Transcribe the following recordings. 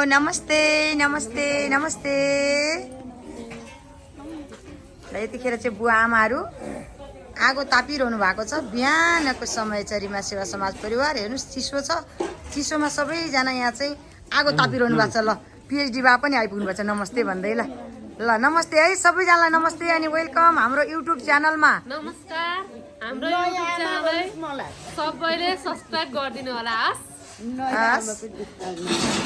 नमस्ते नमस्ते नमस्ते। यतिखेर चाहिँ बुवा आमाहरू आगो तापिरहनु भएको छ। बिहानको समय छ। रिमा सेवा समाज परिवार हेर्नुहोस् चिसो छ। चिसोमा सबैजना यहाँ चाहिँ आगो तापिरहनु भएको छ। ल पिएचडी बा पनि आइपुग्नु भएको छ नमस्ते भन्दै। ल नमस्ते है सबैजनालाई नमस्ते अनि वेलकम हाम्रो युट्युब च्यानलमा। नमस्कार, हाम्रो युट्युब च्यानललाई सबैले सब्स्क्राइब गरिदिनु होला।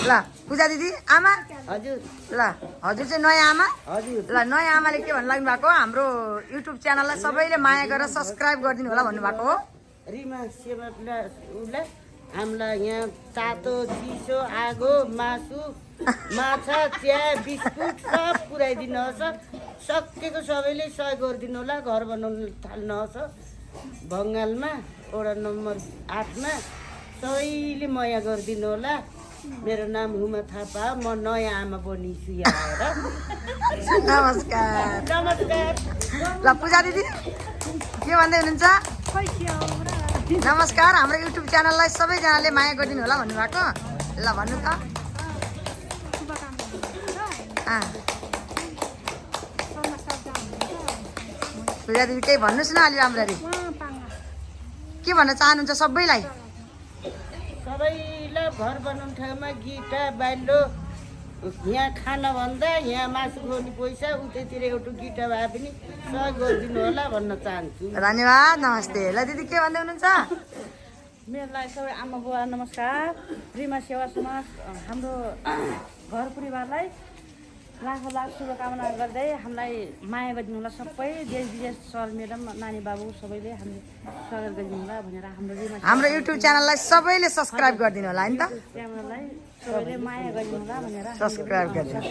ल पूजा दिदी आमा हजुर। ल हजुर चाहिँ नयाँ आमा हजुर। ल नयाँ आमाले के भन्नु लाग्नु भएको हाम्रो युट्युब च्यानललाई सबैले माया गरेर सब्स्क्राइब गरिदिनु होला भन्नुभएको हो। रिमा सेवालाई हामीलाई यहाँ तातो चिसो आगो मासु माछा चिया बिस्कुट सब पुऱ्याइदिनुहोस्। सकेको सबैले सहयोग गरिदिनु होला। घर बनाउनु थाल्नुहोस्। बङ्गालमा वडा नम्बर 8 मा सबैले माया गरिदिनु होला। मेरो नाम हुमा थापा, म नयाँ आमा बनिन्छु यहाँ आएर। नमस्कार नमस्कार। ल पूजा दिदी के भन्दै हुनुहुन्छ? नमस्कार हाम्रो युट्युब च्यानललाई सबैजनाले माया गरिदिनु होला भन्नुभएको। ल भन्नु त। पूजा दिदी केही भन्नुहोस् न अलि राम्ररी। के भन्न चाहनुहुन्छ सबैलाई? सबैलाई घर बनाउने ठाउँमा गिटा बाल्यो यहाँ खाना भन्दा यहाँ मासु खुवाउने पैसा उतैतिर एउटा गिटा भए पनि सहयोग गरिदिनु होला भन्न चाहन्छु। धन्यवाद नमस्ते। ल दिदी के भन्दै हुनुहुन्छ? मेरोलाई सबै आमा बुवा नमस्कार। रिमा सेवा समाज हाम्रो घर परिवारलाई लाखौँ लाख शुभकामना गर्दै हामीलाई माया गरिदिनु होला। सबै देश विदेश सर म्याडम नानी बाबु सबैले हामीले स्वागत गरिदिनु होला भनेर हाम्रो युट्युब च्यानललाई सबैले सब्स्क्राइब गरिदिनु होला नि त। च्यानललाई सबैले माया गरिदिनु होला भनेर सब्स्क्राइब गरिदिनु।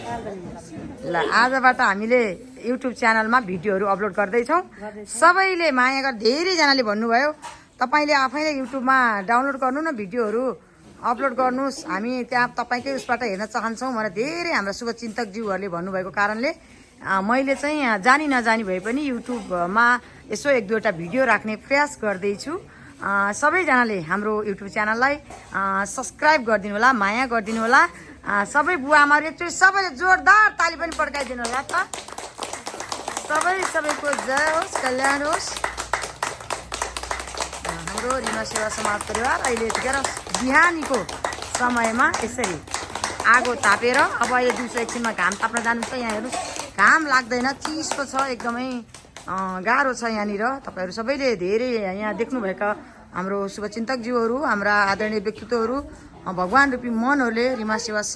ल आजबाट हामीले युट्युब च्यानलमा भिडियोहरू अपलोड गर्दैछौँ। सबैले माया गरेर धेरैजनाले भन्नुभयो तपाईँले आफैले युट्युबमा डाउनलोड गर्नु न भिडियोहरू अपलोड गर्नुहोस्, हामी त्यहाँ तपाईँकै उसबाट हेर्न चाहन्छौँ भनेर धेरै हाम्रा शुभचिन्तकज्यूहरूले भन्नुभएको कारणले मैले चाहिँ जानी नजानी भए पनि युट्युबमा यसो एक दुईवटा भिडियो राख्ने प्रयास गर्दैछु। सबैजनाले हाम्रो युट्युब च्यानललाई सब्स्क्राइब गरिदिनु होला, माया गरिदिनु होला। सबै बुवा आमाहरू एकचोटि सबैले जोरदार ताली पनि पड्काइदिनु होला त। सबैको जय होस्, कल्याण होस्। हाम्रो रिमा सेवा समाज परिवार अहिले यतिखेर बिहानीको समयमा यसरी आगो तापेर अब अहिले दिउँसो एकछिनमा घाम ताप्न जानुहुन्छ। यहाँ हेर्नुहोस् घाम लाग्दैन, चिसो छ, एकदमै गाह्रो छ यहाँनिर। तपाईँहरू सबैले धेरै यहाँ देख्नुभएका हाम्रो शुभचिन्तकज्यूहरू, हाम्रा आदरणीय व्यक्तित्वहरू, भगवान् रूपी मनहरूले रिमा सेवा